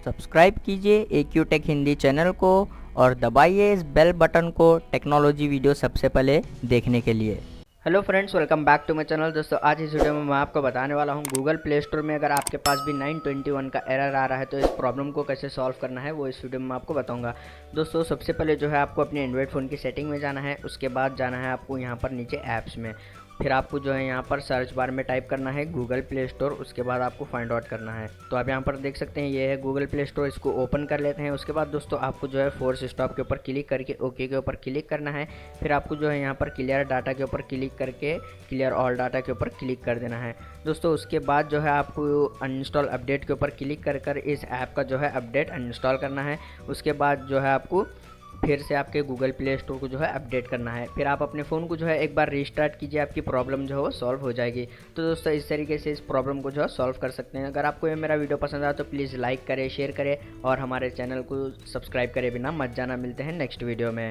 Subscribe कीजिए AQ take Hindi channel को और दबाइए इस बेल बटन को टेक्नोलॉजी वीडियो सबसे पहले देखने के लिए। Hello friends, welcome back to my channel. दोस्तों, आज इस वीडियो में मैं आपको बताने वाला हूं गूगल प्ले स्टोर में अगर आपके पास भी 921 का एरर आ रहा है तो इस प्रॉब्लम को कैसे सॉल्व करना है वो इस वीडियो में मैं आपको बताऊंगा। दोस्तों, सबसे पहले जो है आपको अपने एंड्रॉइड फ़ोन की सेटिंग में जाना है। उसके बाद जाना है आपको यहाँ पर नीचे ऐप्स में। फिर आपको जो है यहाँ पर सर्च बार में टाइप करना है गूगल प्ले स्टोर। उसके बाद आपको फाइंड आउट करना है। तो आप यहाँ पर देख सकते हैं ये है गूगल प्ले स्टोर। इसको ओपन कर लेते हैं। उसके बाद दोस्तों आपको जो है फोर्स स्टॉप के ऊपर क्लिक करके ओके के ऊपर क्लिक करना है। फिर आपको जो है यहाँ पर क्लियर डाटा के ऊपर क्लिक करके क्लियर ऑल डाटा के ऊपर क्लिक कर देना है। दोस्तों, उसके बाद जो है आपको अनइंस्टॉल अपडेट के ऊपर क्लिक कर इस ऐप का जो है अपडेट अनइंस्टॉल करना है। उसके बाद जो है आपको फिर से आपके गूगल प्ले स्टोर को जो है अपडेट करना है। फिर आप अपने फ़ोन को जो है एक बार रीस्टार्ट कीजिए, आपकी प्रॉब्लम जो है वो सॉल्व हो जाएगी। तो दोस्तों, इस तरीके से इस प्रॉब्लम को जो है सॉल्व कर सकते हैं। अगर आपको ये मेरा वीडियो पसंद आया तो प्लीज़ लाइक करें, शेयर करें और हमारे चैनल को सब्सक्राइब करे बिना मत जाना। मिलते हैं नेक्स्ट वीडियो में।